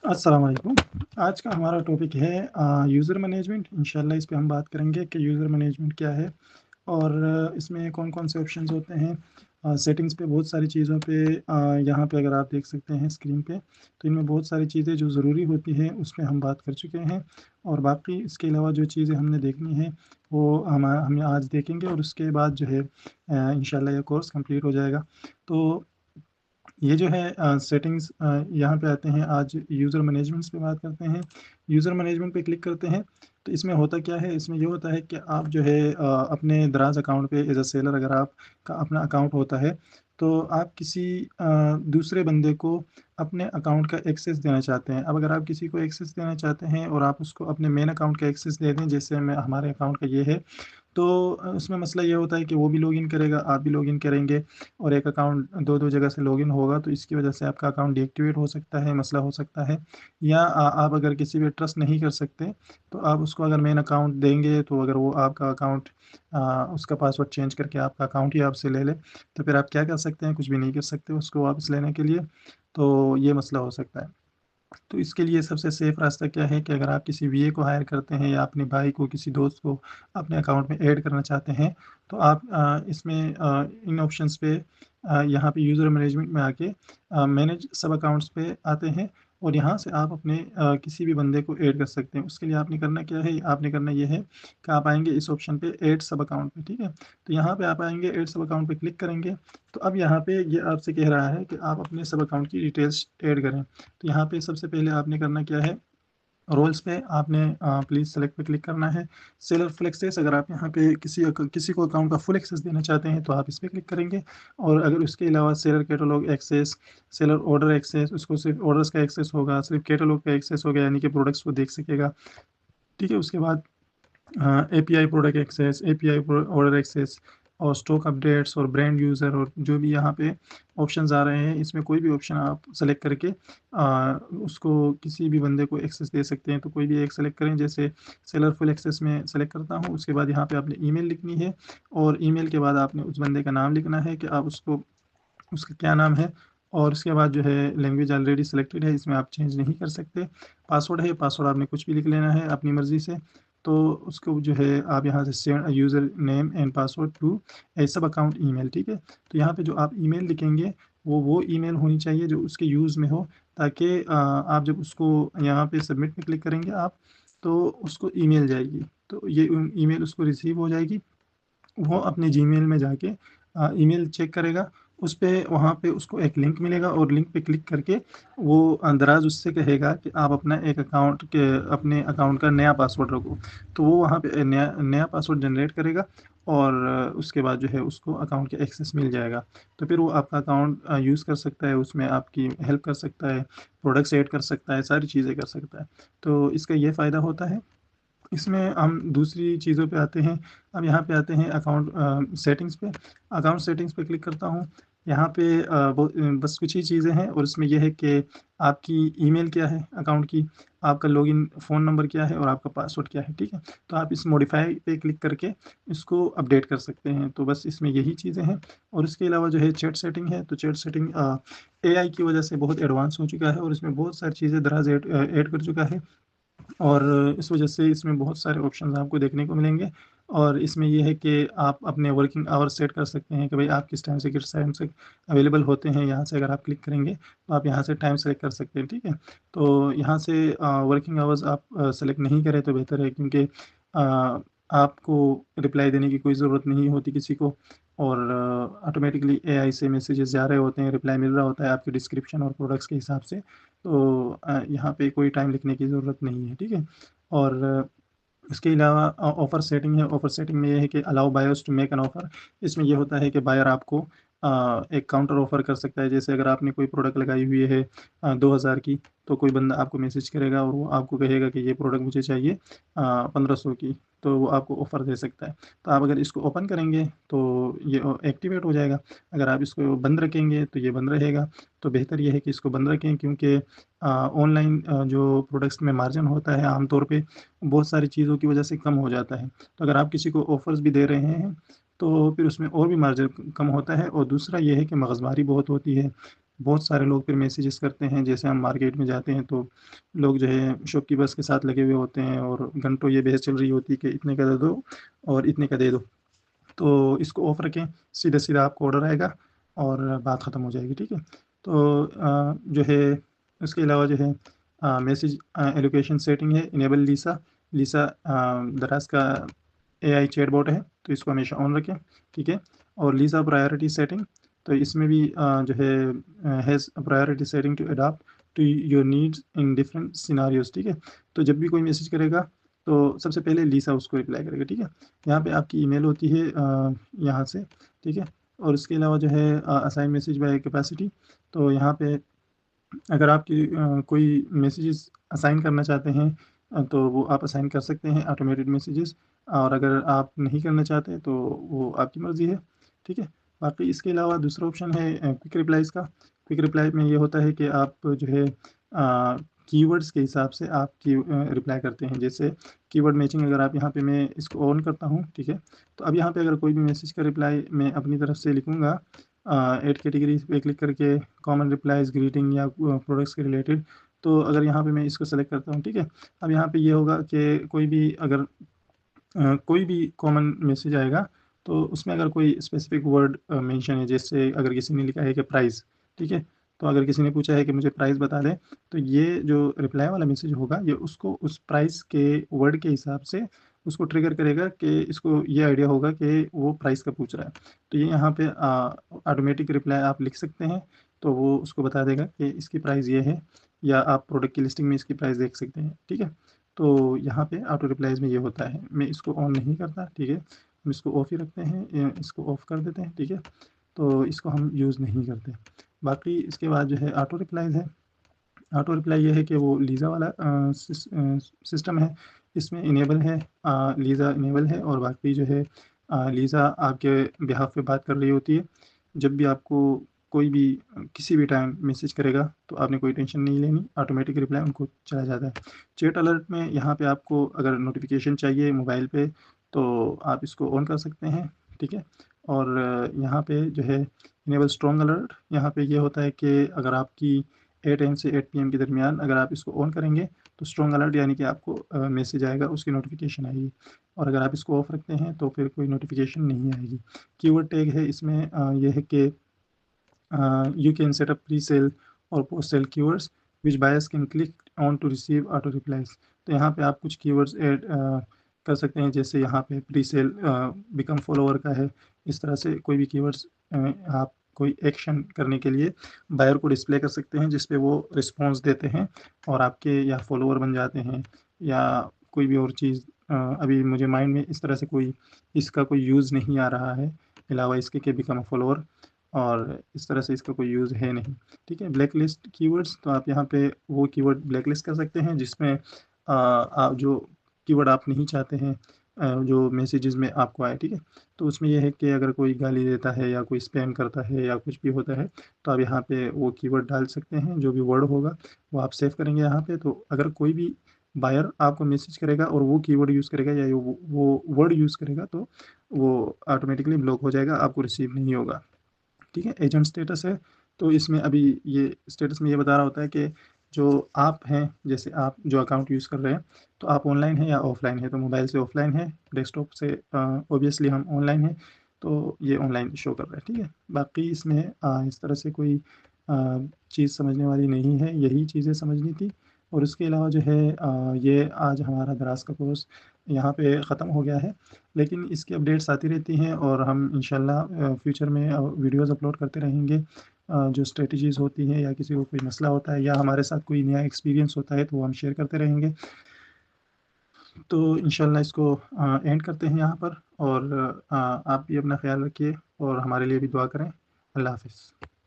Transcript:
अस्सलाम वालेकुम। आज का हमारा टॉपिक है यूज़र मैनेजमेंट। इंशाल्लाह इस पे हम बात करेंगे कि यूज़र मैनेजमेंट क्या है और इसमें कौन-कौन से ऑप्शंस होते हैं। सेटिंग्स पे बहुत सारी चीज़ों पे यहाँ पे अगर आप देख सकते हैं स्क्रीन पे, तो इनमें बहुत सारी चीज़ें जो ज़रूरी होती हैं उस पे हम बात कर चुके हैं और बाकी इसके अलावा जो चीज़ें हमने देखनी है वो हम आज देखेंगे और उसके बाद जो है इंशाल्लाह ये कोर्स कंप्लीट हो जाएगा। तो ये जो है सेटिंग्स यहाँ पे आते हैं। आज यूज़र मैनेजमेंट्स पे बात करते हैं। यूज़र मैनेजमेंट पे क्लिक करते हैं तो इसमें होता क्या है, इसमें ये होता है कि आप जो है अपने दराज़ अकाउंट पे एज़ अ सेलर अगर आपका अपना अकाउंट होता है तो आप किसी दूसरे बंदे को अपने अकाउंट का एक्सेस देना चाहते हैं। अब अगर आप किसी को एक्सेस देना चाहते हैं और आप उसको अपने मेन अकाउंट का एक्सेस दे दें, जैसे मैं हमारे अकाउंट का ये है, तो उसमें मसला ये होता है कि वो भी लॉगिन करेगा, आप भी लॉगिन करेंगे और एक अकाउंट दो जगह से लॉगिन होगा, तो इसकी वजह से आपका अकाउंट डीएक्टिवेट हो सकता है, मसला हो सकता है। या आप अगर किसी पे ट्रस्ट नहीं कर सकते, तो आप उसको अगर मेन अकाउंट देंगे, तो अगर वो आपका अकाउंट उसका पासवर्ड चेंज करके आपका अकाउंट ही आपसे ले ले, तो फिर आप क्या कर सकते हैं? कुछ भी नहीं कर सकते उसको वापस लेने के लिए, तो ये मसला हो सकता है। तो इसके लिए सबसे सेफ़ रास्ता क्या है कि अगर आप किसी वीए को हायर करते हैं या अपने भाई को, किसी दोस्त को अपने अकाउंट में ऐड करना चाहते हैं, तो आप इसमें इन ऑप्शंस पे यहाँ पे यूज़र मैनेजमेंट में आके मैनेज सब अकाउंट्स पे आते हैं और यहाँ से आप अपने किसी भी बंदे को ऐड कर सकते हैं। उसके लिए आपने करना क्या है, आपने करना ये है कि आप आएँगे इस ऑप्शन पे ऐड सब अकाउंट पे, ठीक है? तो यहाँ पे आप आएँगे, ऐड सब अकाउंट पे क्लिक करेंगे, तो अब यहाँ पे ये आपसे कह रहा है कि आप अपने सब अकाउंट की डिटेल्स ऐड करें। तो यहाँ पे सबसे पहले आपने करना क्या है, रोल्स पे आपने प्लीज़ सेलेक्ट पे क्लिक करना है। सेलर फुल एक्सेस, अगर आप यहाँ पे किसी को अकाउंट का फुल एक्सेस देना चाहते हैं तो आप इस पे क्लिक करेंगे और अगर उसके अलावा seller catalogue access, seller order access, उसको सिर्फ ऑर्डर्स का एक्सेस होगा, सिर्फ कैटलॉग का एक्सेस होगा, यानी कि प्रोडक्ट्स को देख सकेगा। ठीक है, उसके बाद API product access, API order access और स्टॉक अपडेट्स और ब्रांड यूज़र और जो भी यहाँ पे ऑप्शंस आ रहे हैं, इसमें कोई भी ऑप्शन आप सेलेक्ट करके उसको किसी भी बंदे को एक्सेस दे सकते हैं। तो कोई भी एक सेलेक्ट करें, जैसे सेलर फुल एक्सेस में सेलेक्ट करता हूँ। उसके बाद यहाँ पे आपने ईमेल लिखनी है और ईमेल के बाद आपने उस बंदे का नाम लिखना है कि आप उसको, उसका क्या नाम है, और उसके बाद जो है लैंग्वेज ऑलरेडी सिलेक्टेड है, इसमें आप चेंज नहीं कर सकते। पासवर्ड है, पासवर्ड आपने कुछ भी लिख लेना है अपनी मर्ज़ी से। तो उसको जो है आप यहाँ से send user name and password to a sub account email, ठीक है? तो यहाँ पे जो आप ईमेल लिखेंगे वो ईमेल होनी चाहिए जो उसके यूज़ में हो, ताकि आप जब उसको यहाँ पे सबमिट पे क्लिक करेंगे आप, तो उसको ईमेल जाएगी। तो ये ईमेल उसको रिसीव हो जाएगी, वो अपने जीमेल में जाके ईमेल चेक करेगा, उस पे वहाँ पे उसको एक लिंक मिलेगा और लिंक पे क्लिक करके वो दराज़ उससे कहेगा कि आप अपना एक अकाउंट के अपने अकाउंट का नया पासवर्ड रखो। तो वो वहाँ पे नया नया पासवर्ड जनरेट करेगा और उसके बाद जो है उसको अकाउंट का एक्सेस मिल जाएगा। तो फिर वो आपका अकाउंट यूज़ कर सकता है, उसमें आपकी हेल्प कर सकता है, प्रोडक्ट्स ऐड कर सकता है, सारी चीज़ें कर सकता है। तो इसका ये फ़ायदा होता है। इसमें हम दूसरी चीज़ों पे आते हैं। अब यहाँ पे आते हैं अकाउंट सेटिंग्स पे। अकाउंट सेटिंग्स पे क्लिक करता हूँ। यहाँ पे बस कुछ ही चीज़ें हैं और इसमें ये है कि आपकी ईमेल क्या है अकाउंट की, आपका लॉगिन फ़ोन नंबर क्या है और आपका पासवर्ड क्या है, ठीक है? तो आप इस मॉडिफ़ाई पे क्लिक करके इसको अपडेट कर सकते हैं। तो बस इसमें यही चीज़ें हैं और इसके अलावा जो है चैट सेटिंग है, तो चैट सेटिंग एआई की वजह से बहुत एडवांस हो चुका है और इसमें बहुत सारी चीज़ें दराज़ ऐड कर चुका है। और इस वजह से इसमें बहुत सारे ऑप्शंस आपको देखने को मिलेंगे और इसमें ये है कि आप अपने वर्किंग आवर्स सेट कर सकते हैं कि भाई आप किस टाइम से किस टाइम से अवेलेबल होते हैं। यहाँ से अगर आप क्लिक करेंगे तो आप यहाँ से टाइम सेलेक्ट कर सकते हैं, ठीक है? तो यहाँ से वर्किंग आवर्स आप सेलेक्ट नहीं करें तो बेहतर है, क्योंकि आपको रिप्लाई देने की कोई ज़रूरत नहीं होती किसी को और ऑटोमेटिकली एआई से मैसेजेस जा रहे होते हैं, रिप्लाई मिल रहा होता है आपके डिस्क्रिप्शन और प्रोडक्ट्स के हिसाब से। तो यहाँ पे कोई टाइम लिखने की ज़रूरत नहीं है, ठीक है? और इसके अलावा ऑफ़र सेटिंग है। ऑफ़र सेटिंग में ये है कि allow buyers to make an offer. इसमें ये होता है कि बायर आपको एक काउंटर ऑफ़र कर सकता है। जैसे अगर आपने कोई प्रोडक्ट लगाई हुई है 2000 की, तो कोई बंदा आपको मैसेज करेगा और वो आपको कहेगा कि ये प्रोडक्ट मुझे चाहिए 1500 की, तो वो आपको ऑफ़र दे सकता है। तो आप अगर इसको ओपन करेंगे तो ये एक्टिवेट हो जाएगा। अगर आप इसको बंद रखेंगे तो ये बंद रहेगा। तो बेहतर ये है कि इसको बंद रखें, क्योंकि ऑनलाइन जो प्रोडक्ट्स में मार्जिन होता है आमतौर पे बहुत सारी चीज़ों की वजह से कम हो जाता है। तो अगर आप किसी को ऑफ़र्स भी दे रहे हैं, तो फिर उसमें और भी मार्जिन कम होता है और दूसरा ये है कि मगज़मारी बहुत होती है। बहुत सारे लोग फिर मैसेजेस करते हैं, जैसे हम मार्केट में जाते हैं तो लोग जो है शॉपकीपर्स के साथ लगे हुए होते हैं और घंटों ये बहस चल रही होती है कि इतने का दे दो और इतने का दे दो। तो इसको ऑफ रखें, सीधा-सीधा आपको ऑर्डर आएगा और बात ख़त्म हो जाएगी, ठीक है? तो जो है उसके अलावा जो है मैसेज एलोकेशन सेटिंग है, इनेबल लीसा। लीसा दराज़ का एआई चैटबॉट है, तो इसको हमेशा ऑन रखें, ठीक है? और लीसा प्रायोरिटी सेटिंग, तो इसमें भी जो है has priority setting to adopt to your needs in different scenarios, ठीक है? तो जब भी कोई मैसेज करेगा, तो सबसे पहले लीसा उसको रिप्लाई करेगा, ठीक है? यहाँ पे आपकी ईमेल होती है यहाँ से, ठीक है? और इसके अलावा जो है असाइन मैसेज बाय कैपेसिटी, तो यहाँ पे अगर आपकी कोई मैसेजेस असाइन करना चाहते हैं तो वो आप असाइन कर सकते हैं ऑटोमेटेड मैसेजेस, और अगर आप नहीं करना चाहते तो वो आपकी मर्ज़ी है, ठीक है? बाकी इसके अलावा दूसरा ऑप्शन है क्विक रिप्लाईज़ का। क्विक रिप्लाई में ये होता है कि आप जो है कीवर्ड्स के हिसाब से आप रिप्लाई करते हैं। जैसे कीवर्ड मैचिंग, अगर आप यहाँ पे मैं इसको ऑन करता हूँ, ठीक है? तो अब यहाँ पे अगर कोई भी मैसेज का रिप्लाई मैं अपनी तरफ से लिखूँगा ऐड कैटेगरीज़ पे क्लिक करके, कॉमन रिप्लाईज़, ग्रीटिंग या प्रोडक्ट्स के रिलेटेड, तो अगर यहाँ पे मैं इसको सेलेक्ट करता हूँ, ठीक है? अब यहाँ पे ये होगा कि कोई भी अगर कोई भी कॉमन मैसेज आएगा, तो उसमें अगर कोई स्पेसिफिक वर्ड मेंशन है, जैसे अगर किसी ने लिखा है कि प्राइस, ठीक है? तो अगर किसी ने पूछा है कि मुझे प्राइस बता दें, तो ये जो रिप्लाई वाला मैसेज होगा, ये उसको उस प्राइस के वर्ड के हिसाब से उसको ट्रिगर करेगा कि इसको ये आइडिया होगा कि वो प्राइस का पूछ रहा है। तो ये यहाँ पे ऑटोमेटिक रिप्लाई आप लिख सकते हैं, तो वो उसको बता देगा कि इसकी प्राइस ये है, या आप प्रोडक्ट की लिस्टिंग में इसकी प्राइस देख सकते हैं, ठीक है? तो यहाँ पे ऑटो रिप्लाईज़ में ये होता है। मैं इसको ऑन नहीं करता, ठीक है? हम इसको ऑफ ही रखते हैं, इसको ऑफ कर देते हैं, ठीक है? तो इसको हम यूज़ नहीं करते। बाकी इसके बाद जो है ऑटो रिप्लाईज़ है। ऑटो रिप्लाई ये है कि वो लीज़ा वाला सिस्टम है, इसमें इनेबल है, लीज़ा इनेबल है, और बाकी जो है लीज़ा आपके बिहाफ़ पे बात कर रही होती है। जब भी आपको कोई भी किसी भी टाइम मैसेज करेगा, तो आपने कोई टेंशन नहीं लेनी, ऑटोमेटिक रिप्लाई उनको चला जाता है। चैट अलर्ट में यहाँ पे आपको अगर नोटिफ़िकेशन चाहिए मोबाइल पे, तो आप इसको ऑन कर सकते हैं, ठीक है? और यहाँ पे जो है इनेबल स्ट्रॉन्ग अलर्ट, यहाँ पे ये होता है कि अगर आपकी 8 एम से 8 पीएम के दरमियान अगर आप इसको ऑन करेंगे, तो स्ट्रॉन्ग अलर्ट यानी कि आपको मैसेज आएगा, उसकी नोटिफ़िकेशन आएगी, और अगर आप इसको ऑफ रखते हैं तो फिर कोई नोटिफ़िकेशन नहीं आएगी। कीवर्ड टैग है इसमें, ये है कि you can set up pre-sale और post-sale keywords which buyers can click on to receive auto replies। तो यहाँ पे आप कुछ keywords ऐड कर सकते हैं, जैसे यहाँ पे pre-sale become follower का है। इस तरह से कोई भी keywords आप कोई एक्शन करने के लिए बायर को डिस्प्ले कर सकते हैं, जिस पे वो रिस्पॉन्स देते हैं और आपके या फॉलोअर बन जाते हैं, या कोई भी और चीज़। अभी मुझे माइंड में इस तरह से कोई इसका कोई यूज़ नहीं आ रहा है, अलावा इसके कि बिकम अ फॉलोअर, और इस तरह से इसका कोई यूज़ है नहीं, ठीक है? ब्लैक लिस्ट कीवर्ड्स, तो आप यहाँ पे वो कीवर्ड ब्लैक लिस्ट कर सकते हैं जिसमें आप जो कीवर्ड आप नहीं चाहते हैं जो मैसेजेस में आपको आए, ठीक है? तो उसमें ये है कि अगर कोई गाली देता है या कोई स्पैम करता है या कुछ भी होता है, तो आप यहाँ पे वो कीवर्ड डाल सकते हैं, जो भी वर्ड होगा वो आप सेव करेंगे यहाँ पे। तो अगर कोई भी बायर आपको मैसेज करेगा और वो कीवर्ड यूज़ करेगा या वो वर्ड यूज़ करेगा, तो वो ऑटोमेटिकली ब्लॉक हो जाएगा, आपको रिसीव नहीं होगा, ठीक है? एजेंट स्टेटस है, तो इसमें अभी ये स्टेटस में ये बता रहा होता है कि जो आप हैं, जैसे आप जो अकाउंट यूज़ कर रहे हैं, तो आप ऑनलाइन हैं या ऑफलाइन है। तो मोबाइल से ऑफलाइन है, डेस्कटॉप से ऑब्वियसली हम ऑनलाइन हैं, तो ये ऑनलाइन शो कर रहा है, ठीक है? बाकी इसमें इस तरह से कोई चीज़ समझने वाली नहीं है, यही चीज़ें समझनी थी। और उसके अलावा जो है ये आज हमारा दराज़ का कोर्स यहाँ पे ख़त्म हो गया है, लेकिन इसकी अपडेट्स आती रहती हैं और हम इंशाल्लाह फ्यूचर में वीडियोज़ अपलोड करते रहेंगे। जो स्ट्रेटजीज़ होती हैं या किसी को कोई मसला होता है या हमारे साथ कोई नया एक्सपीरियंस होता है, तो वो हम शेयर करते रहेंगे। तो इंशाल्लाह इसको एंड करते हैं यहाँ पर, और आप भी अपना ख़्याल रखिए और हमारे लिए भी दुआ करें। अल्लाह हाफ़िज़।